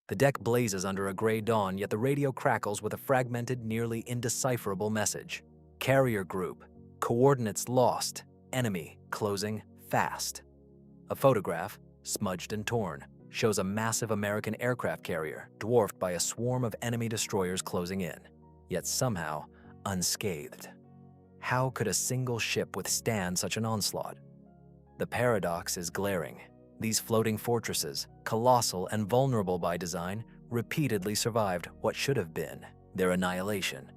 The deck blazes under a gray dawn, yet the radio crackles with a fragmented, nearly indecipherable message. Carrier group. Coordinates lost. Enemy closing fast. A photograph, smudged and torn, shows a massive American aircraft carrier dwarfed by a swarm of enemy destroyers closing in, yet somehow unscathed. How could a single ship withstand such an onslaught? The paradox is glaring. These floating fortresses, colossal and vulnerable by design, repeatedly survived what should have been their annihilation.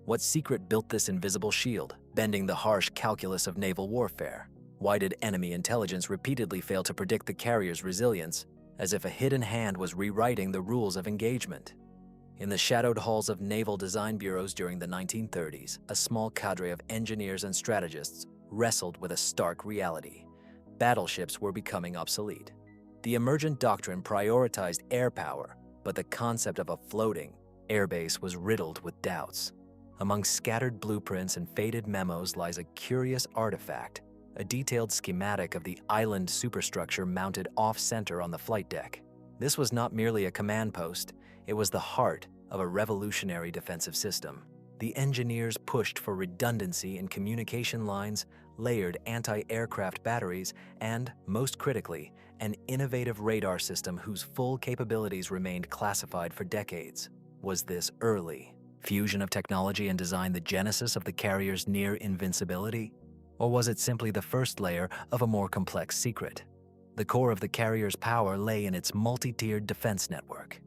What secret built this invisible shield, bending the harsh calculus of naval warfare? Why did enemy intelligence repeatedly fail to predict the carrier's resilience, as if a hidden hand was rewriting the rules of engagement? In the shadowed halls of naval design bureaus during the 1930s, a small cadre of engineers and strategists wrestled with a stark reality. Battleships were becoming obsolete. The emergent doctrine prioritized air power, but the concept of a floating airbase was riddled with doubts. Among scattered blueprints and faded memos lies a curious artifact, a detailed schematic of the island superstructure mounted off-center on the flight deck. This was not merely a command post, it was the heart of a revolutionary defensive system. The engineers pushed for redundancy in communication lines, layered anti-aircraft batteries, and, most critically, an innovative radar system whose full capabilities remained classified for decades. Was this early fusion of technology and design the genesis of the carrier's near invincibility? Or was it simply the first layer of a more complex secret? The core of the carrier's power lay in its multi-tiered defense network.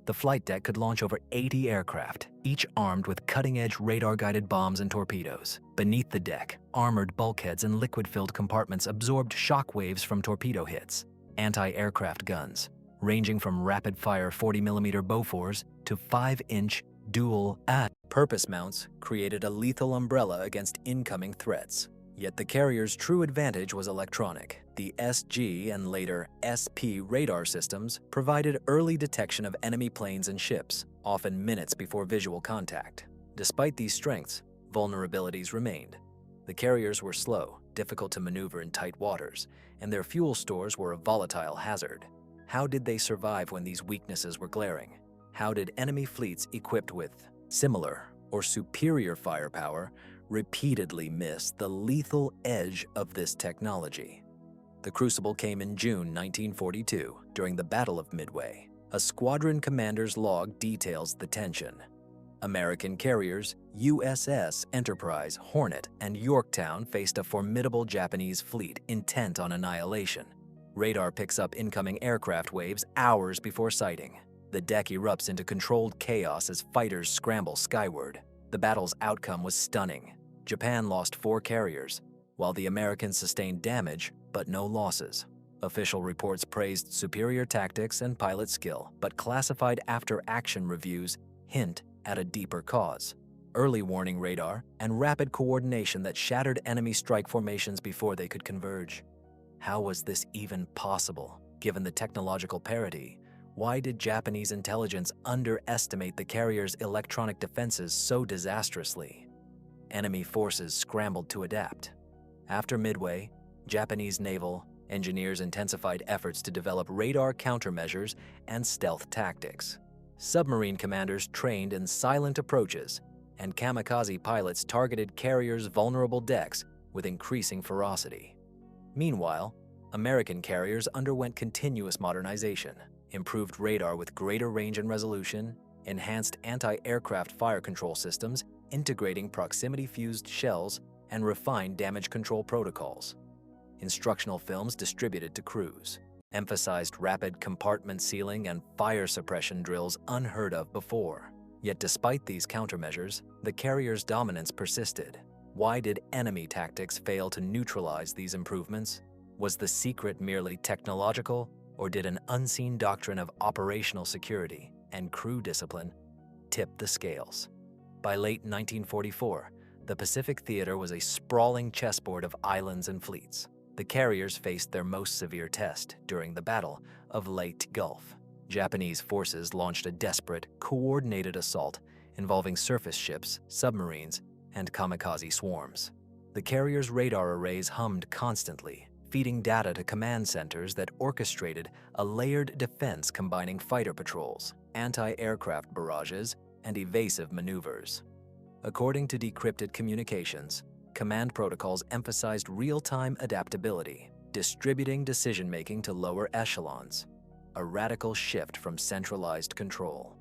The flight deck could launch over 80 aircraft, each armed with cutting-edge radar-guided bombs and torpedoes. Beneath the deck, armored bulkheads and liquid-filled compartments absorbed shock waves from torpedo hits. Anti-aircraft guns, ranging from rapid-fire 40mm Bofors to 5-inch dual purpose mounts, created a lethal umbrella against incoming threats. Yet the carrier's true advantage was electronic. The SG and later SP radar systems provided early detection of enemy planes and ships, often minutes before visual contact. Despite these strengths, vulnerabilities remained. The carriers were slow, difficult to maneuver in tight waters, and their fuel stores were a volatile hazard. How did they survive when these weaknesses were glaring? How did enemy fleets equipped with similar or superior firepower repeatedly miss the lethal edge of this technology? The crucible came in June 1942 during the Battle of Midway. A squadron commander's log details the tension. American carriers USS Enterprise, Hornet, and Yorktown faced a formidable Japanese fleet intent on annihilation. Radar picks up incoming aircraft waves hours before sighting. The deck erupts into controlled chaos as fighters scramble skyward. The battle's outcome was stunning. Japan lost 4 carriers, while the Americans sustained damage but no losses. Official reports praised superior tactics and pilot skill, but classified after-action reviews hint at a deeper cause: early warning radar and rapid coordination that shattered enemy strike formations before they could converge. How was this even possible, given the technological parity? Why did Japanese intelligence underestimate the carrier's electronic defenses so disastrously? Enemy forces scrambled to adapt. After Midway, Japanese naval engineers intensified efforts to develop radar countermeasures and stealth tactics. Submarine commanders trained in silent approaches, and kamikaze pilots targeted carriers' vulnerable decks with increasing ferocity. Meanwhile, American carriers underwent continuous modernization, improved radar with greater range and resolution, enhanced anti-aircraft fire control systems, integrating proximity-fused shells, and refined damage control protocols. Instructional films distributed to crews emphasized rapid compartment sealing and fire suppression drills unheard of before. Yet despite these countermeasures, the carrier's dominance persisted. Why did enemy tactics fail to neutralize these improvements? Was the secret merely technological, or did an unseen doctrine of operational security and crew discipline tip the scales? By late 1944, the Pacific Theater was a sprawling chessboard of islands and fleets. The carriers faced their most severe test during the Battle of Leyte Gulf. Japanese forces launched a desperate, coordinated assault involving surface ships, submarines, and kamikaze swarms. The carriers' radar arrays hummed constantly, feeding data to command centers that orchestrated a layered defense combining fighter patrols, anti-aircraft barrages, and evasive maneuvers. According to decrypted communications, command protocols emphasized real-time adaptability, distributing decision-making to lower echelons, a radical shift from centralized control.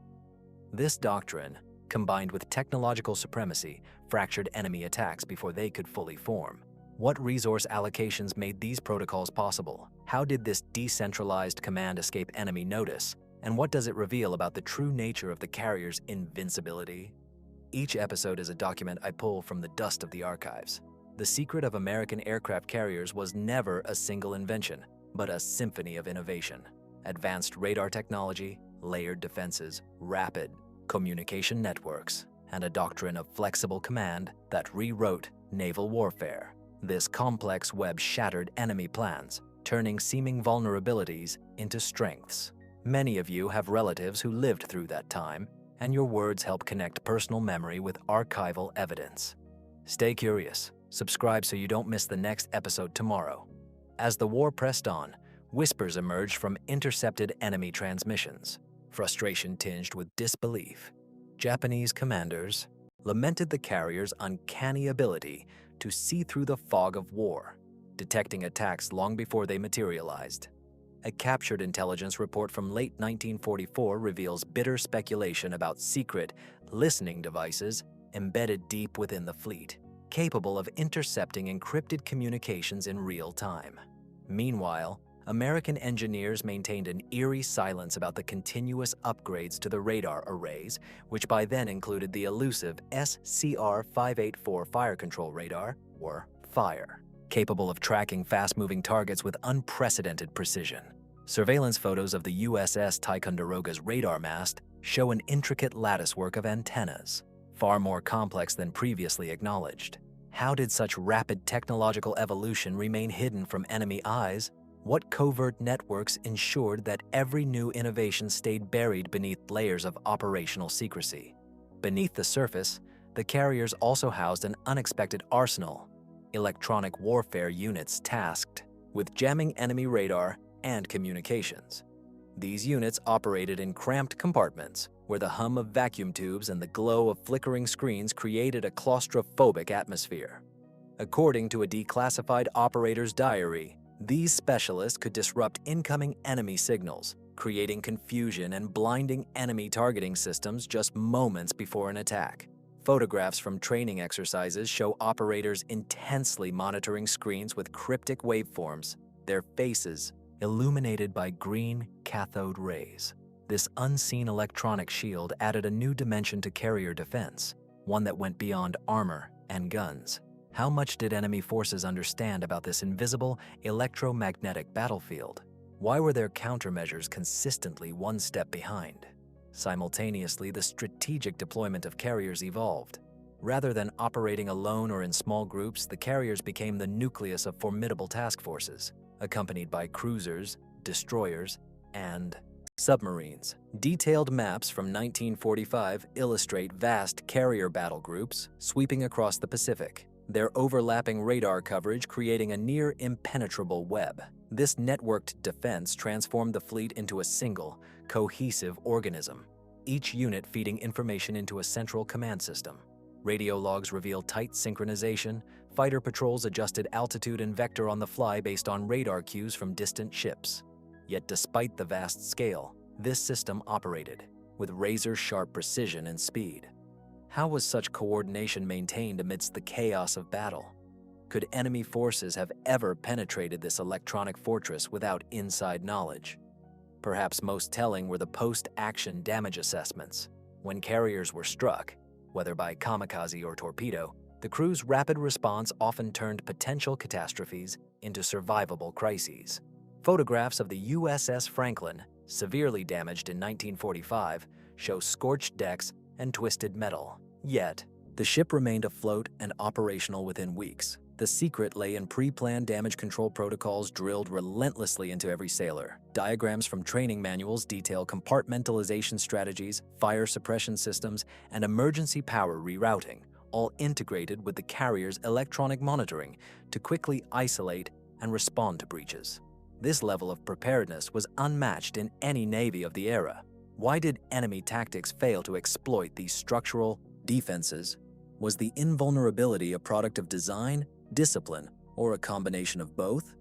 This doctrine, combined with technological supremacy, fractured enemy attacks before they could fully form. What resource allocations made these protocols possible? How did this decentralized command escape enemy notice? And what does it reveal about the true nature of the carrier's invincibility? Each episode is a document I pull from the dust of the archives. The secret of American aircraft carriers was never a single invention, but a symphony of innovation. Advanced radar technology, layered defenses, rapid communication networks, and a doctrine of flexible command that rewrote naval warfare. This complex web shattered enemy plans, turning seeming vulnerabilities into strengths. Many of you have relatives who lived through that time, and your words help connect personal memory with archival evidence. Stay curious. Subscribe so you don't miss the next episode tomorrow. As the war pressed on, whispers emerged from intercepted enemy transmissions. Frustration tinged with disbelief. Japanese commanders lamented the carrier's uncanny ability to see through the fog of war, detecting attacks long before they materialized. A captured intelligence report from late 1944 reveals bitter speculation about secret listening devices embedded deep within the fleet, capable of intercepting encrypted communications in real time. Meanwhile, American engineers maintained an eerie silence about the continuous upgrades to the radar arrays, which by then included the elusive SCR-584 fire control radar, or FIRE, capable of tracking fast-moving targets with unprecedented precision. Surveillance photos of the USS Ticonderoga's radar mast show an intricate latticework of antennas, far more complex than previously acknowledged. How did such rapid technological evolution remain hidden from enemy eyes? What covert networks ensured that every new innovation stayed buried beneath layers of operational secrecy? Beneath the surface, the carriers also housed an unexpected arsenal, electronic warfare units tasked with jamming enemy radar and communications. These units operated in cramped compartments, where the hum of vacuum tubes and the glow of flickering screens created a claustrophobic atmosphere. According to a declassified operator's diary, these specialists could disrupt incoming enemy signals, creating confusion and blinding enemy targeting systems just moments before an attack. Photographs from training exercises show operators intensely monitoring screens with cryptic waveforms, their faces illuminated by green cathode rays. This unseen electronic shield added a new dimension to carrier defense, one that went beyond armor and guns. How much did enemy forces understand about this invisible electromagnetic battlefield? Why were their countermeasures consistently one step behind? Simultaneously, the strategic deployment of carriers evolved. Rather than operating alone or in small groups, the carriers became the nucleus of formidable task forces, accompanied by cruisers, destroyers, and submarines. Detailed maps from 1945 illustrate vast carrier battle groups sweeping across the Pacific, their overlapping radar coverage creating a near impenetrable web. This networked defense transformed the fleet into a single, cohesive organism, each unit feeding information into a central command system. Radio logs reveal tight synchronization, fighter patrols adjusted altitude and vector on the fly based on radar cues from distant ships. Yet despite the vast scale, this system operated with razor-sharp precision and speed. How was such coordination maintained amidst the chaos of battle? Could enemy forces have ever penetrated this electronic fortress without inside knowledge? Perhaps most telling were the post-action damage assessments. When carriers were struck, whether by kamikaze or torpedo, the crew's rapid response often turned potential catastrophes into survivable crises. Photographs of the USS Franklin, severely damaged in 1945, show scorched decks and twisted metal. Yet, the ship remained afloat and operational within weeks. The secret lay in pre-planned damage control protocols drilled relentlessly into every sailor. Diagrams from training manuals detail compartmentalization strategies, fire suppression systems, and emergency power rerouting, all integrated with the carrier's electronic monitoring to quickly isolate and respond to breaches. This level of preparedness was unmatched in any navy of the era. Why did enemy tactics fail to exploit these structural defenses? Was the invulnerability a product of design, discipline, or a combination of both?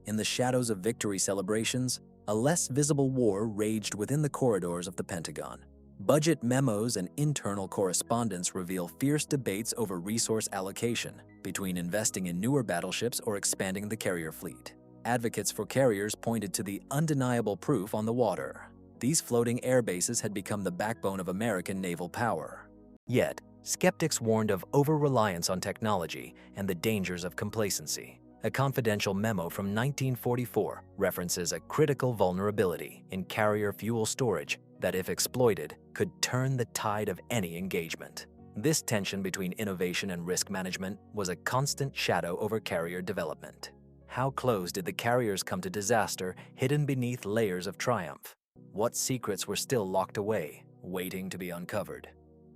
In the shadows of victory celebrations, a less visible war raged within the corridors of the Pentagon. Budget memos and internal correspondence reveal fierce debates over resource allocation between investing in newer battleships or expanding the carrier fleet. Advocates for carriers pointed to the undeniable proof on the water. These floating air bases had become the backbone of American naval power. Yet, skeptics warned of over-reliance on technology and the dangers of complacency. A confidential memo from 1944 references a critical vulnerability in carrier fuel storage that, if exploited, could turn the tide of any engagement. This tension between innovation and risk management was a constant shadow over carrier development. How close did the carriers come to disaster hidden beneath layers of triumph? What secrets were still locked away, waiting to be uncovered?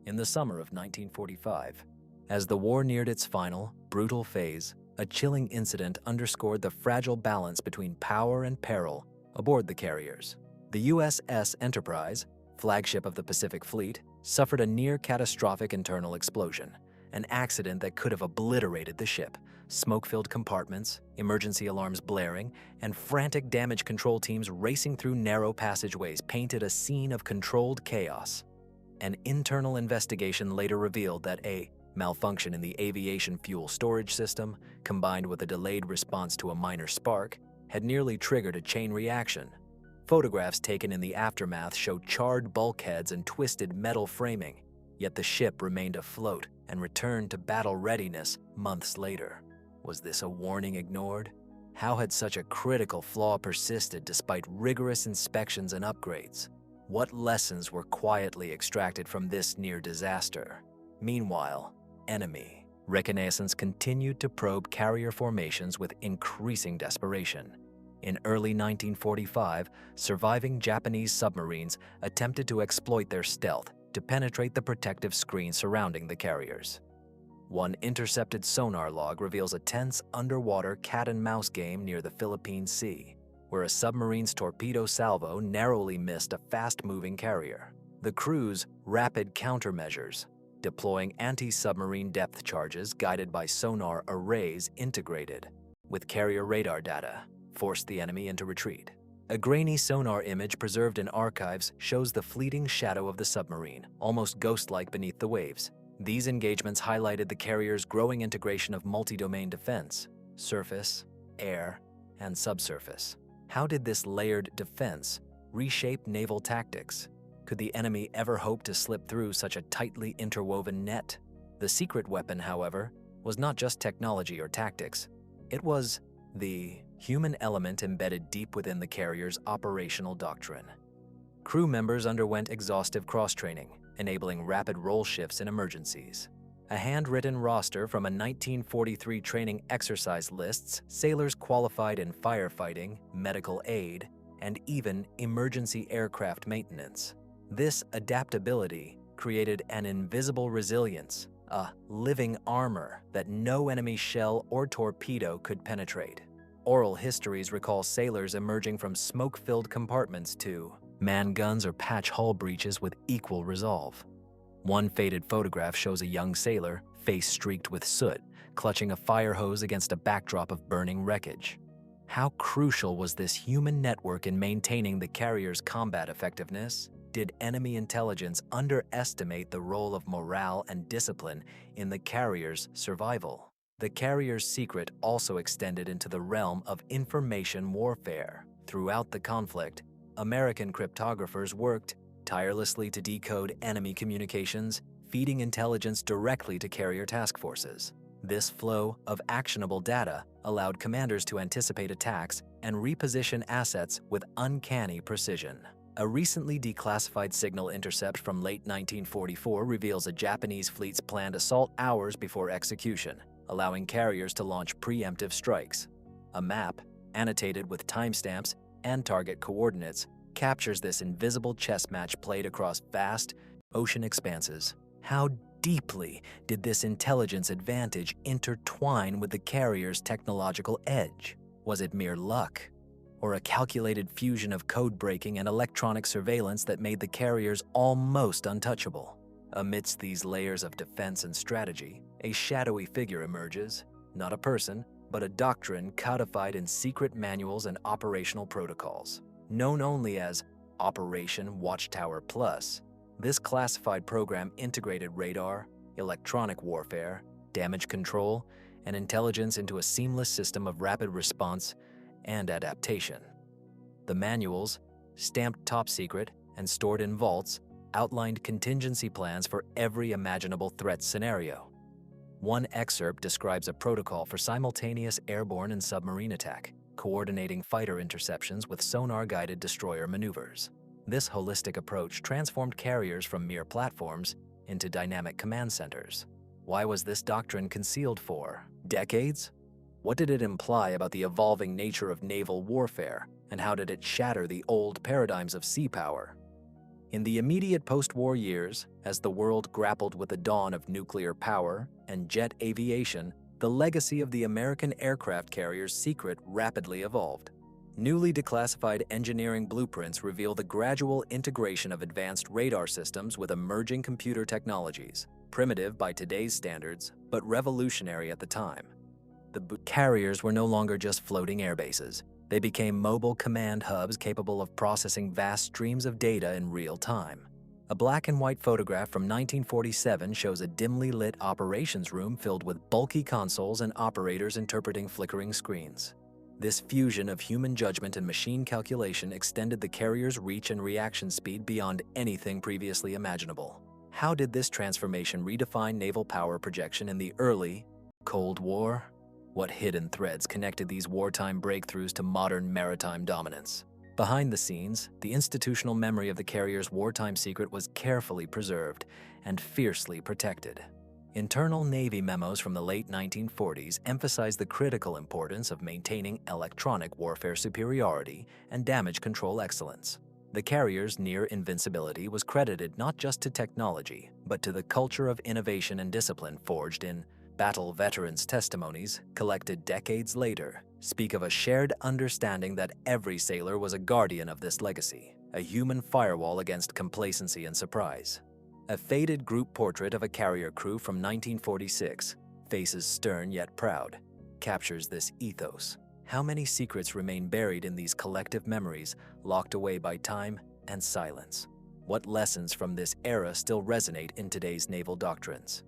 In the summer of 1945, as the war neared its final, brutal phase, a chilling incident underscored the fragile balance between power and peril aboard the carriers. The USS Enterprise, flagship of the Pacific Fleet, suffered a near-catastrophic internal explosion, an accident that could have obliterated the ship. Smoke-filled compartments, emergency alarms blaring, and frantic damage control teams racing through narrow passageways painted a scene of controlled chaos. An internal investigation later revealed that a malfunction in the aviation fuel storage system, combined with a delayed response to a minor spark, had nearly triggered a chain reaction. Photographs taken in the aftermath showed charred bulkheads and twisted metal framing, yet the ship remained afloat and returned to battle readiness months later. Was this a warning ignored? How had such a critical flaw persisted despite rigorous inspections and upgrades? What lessons were quietly extracted from this near disaster? Meanwhile, enemy reconnaissance continued to probe carrier formations with increasing desperation. In early 1945, surviving Japanese submarines attempted to exploit their stealth to penetrate the protective screen surrounding the carriers. One intercepted sonar log reveals a tense underwater cat-and-mouse game near the Philippine Sea, where a submarine's torpedo salvo narrowly missed a fast-moving carrier. The crew's rapid countermeasures, deploying anti-submarine depth charges guided by sonar arrays integrated with carrier radar data, forced the enemy into retreat. A grainy sonar image preserved in archives shows the fleeting shadow of the submarine, almost ghost-like beneath the waves. These engagements highlighted the carrier's growing integration of multi-domain defense, surface, air, and subsurface. How did this layered defense reshape naval tactics? Could the enemy ever hope to slip through such a tightly interwoven net? The secret weapon, however, was not just technology or tactics. It was the human element embedded deep within the carrier's operational doctrine. Crew members underwent exhaustive cross-training, enabling rapid role shifts in emergencies. A handwritten roster from a 1943 training exercise lists sailors qualified in firefighting, medical aid, and even emergency aircraft maintenance. This adaptability created an invisible resilience, a living armor that no enemy shell or torpedo could penetrate. Oral histories recall sailors emerging from smoke-filled compartments to man guns or patch hull breaches with equal resolve. One faded photograph shows a young sailor, face streaked with soot, clutching a fire hose against a backdrop of burning wreckage. How crucial was this human network in maintaining the carrier's combat effectiveness? Did enemy intelligence underestimate the role of morale and discipline in the carrier's survival? The carrier's secret also extended into the realm of information warfare. Throughout the conflict, American cryptographers worked tirelessly to decode enemy communications, feeding intelligence directly to carrier task forces. This flow of actionable data allowed commanders to anticipate attacks and reposition assets with uncanny precision. A recently declassified signal intercept from late 1944 reveals a Japanese fleet's planned assault hours before execution, allowing carriers to launch preemptive strikes. A map, annotated with timestamps and target coordinates, captures this invisible chess match played across vast ocean expanses. How deeply did this intelligence advantage intertwine with the carrier's technological edge? Was it mere luck? Or a calculated fusion of code breaking and electronic surveillance that made the carriers almost untouchable? Amidst these layers of defense and strategy, a shadowy figure emerges, not a person, but a doctrine codified in secret manuals and operational protocols. Known only as Operation Watchtower Plus, this classified program integrated radar, electronic warfare, damage control, and intelligence into a seamless system of rapid response and adaptation. The manuals, stamped top secret and stored in vaults, outlined contingency plans for every imaginable threat scenario. One excerpt describes a protocol for simultaneous airborne and submarine attack, coordinating fighter interceptions with sonar-guided destroyer maneuvers. This holistic approach transformed carriers from mere platforms into dynamic command centers. Why was this doctrine concealed for decades? What did it imply about the evolving nature of naval warfare, and how did it shatter the old paradigms of sea power? In the immediate post-war years, as the world grappled with the dawn of nuclear power and jet aviation, the legacy of the American aircraft carrier's secret rapidly evolved. Newly declassified engineering blueprints reveal the gradual integration of advanced radar systems with emerging computer technologies, primitive by today's standards, but revolutionary at the time. The carriers were no longer just floating airbases. They became mobile command hubs capable of processing vast streams of data in real time. A black and white photograph from 1947 shows a dimly lit operations room filled with bulky consoles and operators interpreting flickering screens. This fusion of human judgment and machine calculation extended the carrier's reach and reaction speed beyond anything previously imaginable. How did this transformation redefine naval power projection in the early Cold War? What hidden threads connected these wartime breakthroughs to modern maritime dominance? Behind the scenes, the institutional memory of the carrier's wartime secret was carefully preserved and fiercely protected. Internal Navy memos from the late 1940s emphasized the critical importance of maintaining electronic warfare superiority and damage control excellence. The carrier's near invincibility was credited not just to technology, but to the culture of innovation and discipline forged in battle veterans' testimonies, collected decades later, speak of a shared understanding that every sailor was a guardian of this legacy, a human firewall against complacency and surprise. A faded group portrait of a carrier crew from 1946, faces stern yet proud, captures this ethos. How many secrets remain buried in these collective memories, locked away by time and silence? What lessons from this era still resonate in today's naval doctrines?